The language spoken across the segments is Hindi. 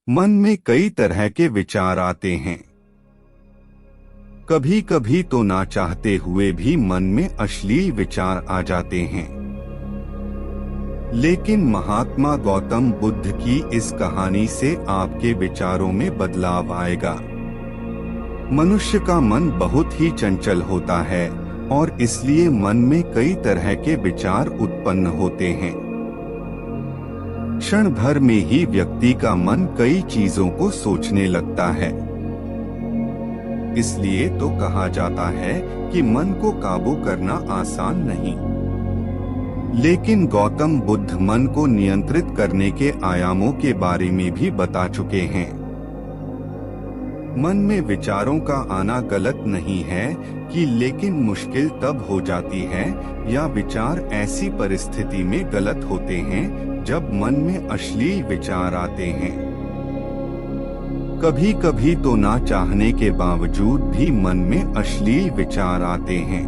मन में कई तरह के विचार आते हैं। कभी कभी तो ना चाहते हुए भी मन में अश्लील विचार आ जाते हैं। लेकिन महात्मा गौतम बुद्ध की इस कहानी से आपके विचारों में बदलाव आएगा। मनुष्य का मन बहुत ही चंचल होता है और इसलिए मन में कई तरह के विचार उत्पन्न होते हैं। क्षण भर में ही व्यक्ति का मन कई चीजों को सोचने लगता है। इसलिए तो कहा जाता है कि मन को काबू करना आसान नहीं। लेकिन गौतम बुद्ध मन को नियंत्रित करने के आयामों के बारे में भी बता चुके हैं। मन में विचारों का आना गलत नहीं है कि लेकिन मुश्किल तब हो जाती है या विचार ऐसी परिस्थिति में गलत होते हैं जब मन में अश्लील विचार आते हैं। कभी कभी तो ना चाहने के बावजूद भी मन में अश्लील विचार आते हैं।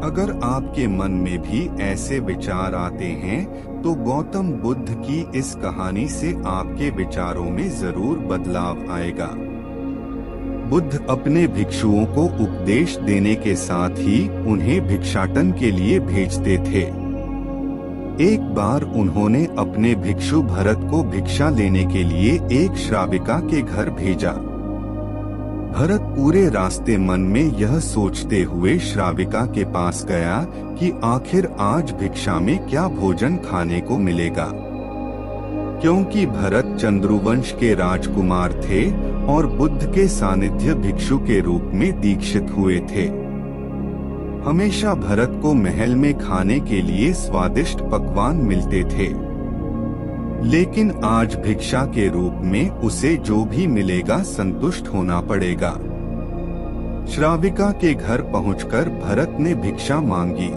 अगर आपके मन में भी ऐसे विचार आते हैं तो गौतम बुद्ध की इस कहानी से आपके विचारों में जरूर बदलाव आएगा। बुद्ध अपने भिक्षुओं को उपदेश देने के साथ ही उन्हें भिक्षाटन के लिए भेजते थे। एक बार उन्होंने अपने भिक्षु भरत को भिक्षा लेने के लिए एक श्राविका के घर भेजा। भरत पूरे रास्ते मन में यह सोचते हुए श्राविका के पास गया कि आखिर आज भिक्षा में क्या भोजन खाने को मिलेगा। क्योंकि भरत चंद्रवंश के राजकुमार थे और बुद्ध के सानिध्य भिक्षु के रूप में दीक्षित हुए थे। हमेशा भरत को महल में खाने के लिए स्वादिष्ट पकवान मिलते थे, लेकिन आज भिक्षा के रूप में उसे जो भी मिलेगा संतुष्ट होना पड़ेगा। श्राविका के घर पहुंचकर भरत ने भिक्षा मांगी।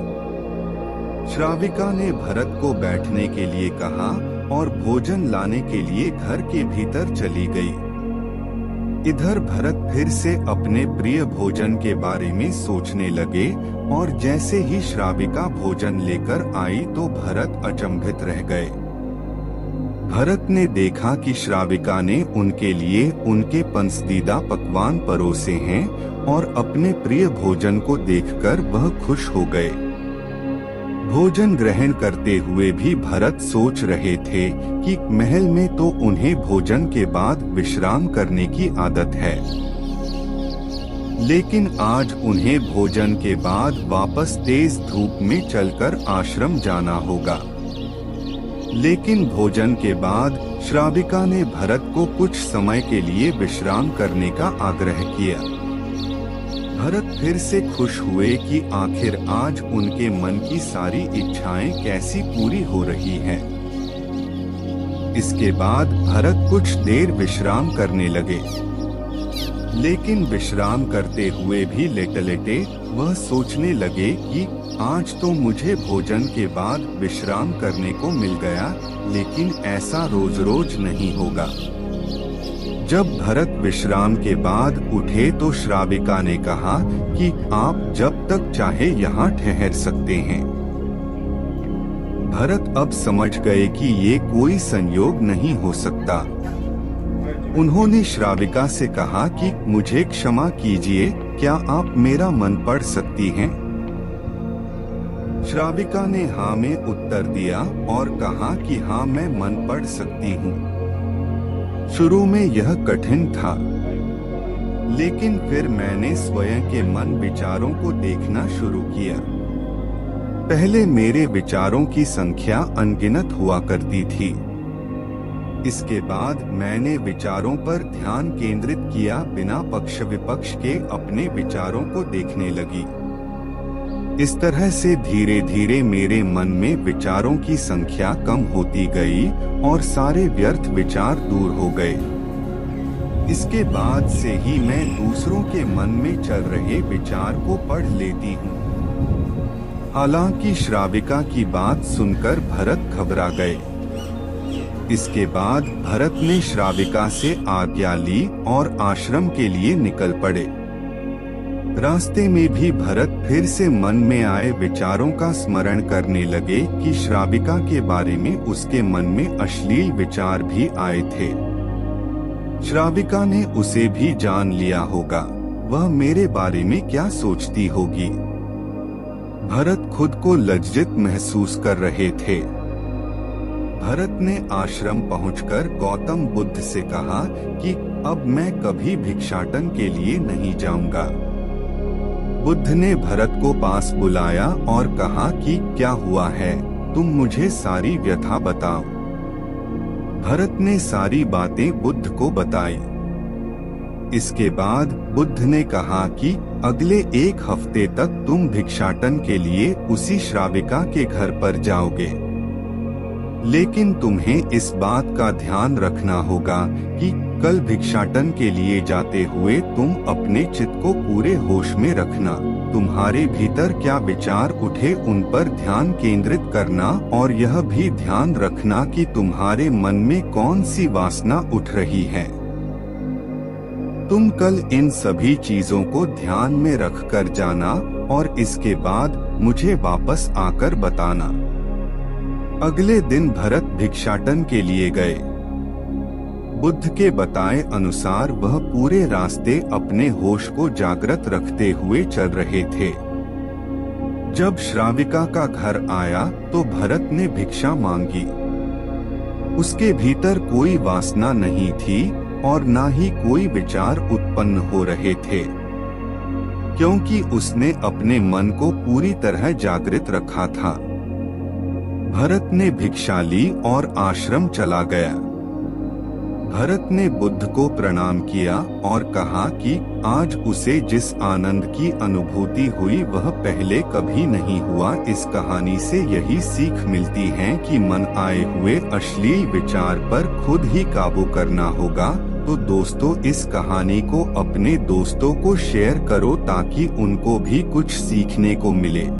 श्राविका ने भरत को बैठने के लिए कहा और भोजन लाने के लिए घर के भीतर चली गई। इधर भरत फिर से अपने प्रिय भोजन के बारे में सोचने लगे और जैसे ही श्राविका भोजन लेकर आई तो भरत अचंभित रह गए। भरत ने देखा कि श्राविका ने उनके लिए उनके पसंदीदा पकवान परोसे हैं और अपने प्रिय भोजन को देखकर वह खुश हो गए। भोजन ग्रहण करते हुए भी भरत सोच रहे थे कि महल में तो उन्हें भोजन के बाद विश्राम करने की आदत है, लेकिन आज उन्हें भोजन के बाद वापस तेज धूप में चलकर आश्रम जाना होगा। लेकिन भोजन के बाद श्राविका ने भरत को कुछ समय के लिए विश्राम करने का आग्रह किया। भरत फिर से खुश हुए कि आखिर आज उनके मन की सारी इच्छाएं कैसी पूरी हो रही हैं। इसके बाद भरत कुछ देर विश्राम करने लगे, लेकिन विश्राम करते हुए भी लेटे लेटे वह सोचने लगे कि आज तो मुझे भोजन के बाद विश्राम करने को मिल गया, लेकिन ऐसा रोज रोज नहीं होगा। जब भरत विश्राम के बाद उठे तो श्राविका ने कहा कि आप जब तक चाहे यहाँ ठहर सकते हैं। भरत अब समझ गए कि ये कोई संयोग नहीं हो सकता। उन्होंने श्राविका से कहा कि मुझे क्षमा कीजिए, क्या आप मेरा मन पढ़ सकती हैं? श्राविका ने हाँ में उत्तर दिया और कहा कि हाँ, मैं मन पढ़ सकती हूँ। शुरू में यह कठिन था, लेकिन फिर मैंने स्वयं के मन विचारों को देखना शुरू किया। पहले मेरे विचारों की संख्या अनगिनत हुआ करती थी। इसके बाद मैंने विचारों पर ध्यान केंद्रित किया, बिना पक्ष विपक्ष के अपने विचारों को देखने लगी। इस तरह से धीरे धीरे मेरे मन में विचारों की संख्या कम होती गई और सारे व्यर्थ विचार दूर हो गए। इसके बाद से ही मैं दूसरों के मन में चल रहे विचार को पढ़ लेती हूँ। हालांकि श्राविका की बात सुनकर भरत घबरा गए। इसके बाद भरत ने श्राविका से आज्ञा ली और आश्रम के लिए निकल पड़े। रास्ते में भी भरत फिर से मन में आए विचारों का स्मरण करने लगे कि श्राविका के बारे में उसके मन में अश्लील विचार भी आए थे। श्राविका ने उसे भी जान लिया होगा, वह मेरे बारे में क्या सोचती होगी। भरत खुद को लज्जित महसूस कर रहे थे। भरत ने आश्रम पहुंचकर गौतम बुद्ध से कहा कि अब मैं कभी भिक्षाटन के लिए नहीं जाऊंगा। बुद्ध ने भरत को पास बुलाया और कहा कि क्या हुआ है, तुम मुझे सारी व्यथा बताओ। भरत ने सारी बातें बुद्ध को बताई। इसके बाद बुद्ध ने कहा कि अगले 1 हफ्ते तक तुम भिक्षाटन के लिए उसी श्राविका के घर पर जाओगे, लेकिन तुम्हें इस बात का ध्यान रखना होगा कि कल भिक्षाटन के लिए जाते हुए तुम अपने चित्त को पूरे होश में रखना। तुम्हारे भीतर क्या विचार उठे उन पर ध्यान केंद्रित करना और यह भी ध्यान रखना कि तुम्हारे मन में कौन सी वासना उठ रही है। तुम कल इन सभी चीजों को ध्यान में रख कर जाना और इसके बाद मुझे वापस आकर बताना। अगले दिन भरत भिक्षाटन के लिए गए। बुद्ध के बताए अनुसार वह पूरे रास्ते अपने होश को जागृत रखते हुए चल रहे थे। जब श्राविका का घर आया तो भरत ने भिक्षा मांगी। उसके भीतर कोई वासना नहीं थी और ना ही कोई विचार उत्पन्न हो रहे थे, क्योंकि उसने अपने मन को पूरी तरह जागृत रखा था। भरत ने भिक्षा ली और आश्रम चला गया। भरत ने बुद्ध को प्रणाम किया और कहा कि आज उसे जिस आनंद की अनुभूति हुई वह पहले कभी नहीं हुआ। इस कहानी से यही सीख मिलती है कि मन आए हुए अश्लील विचार पर खुद ही काबू करना होगा। तो दोस्तों, इस कहानी को अपने दोस्तों को शेयर करो ताकि उनको भी कुछ सीखने को मिले।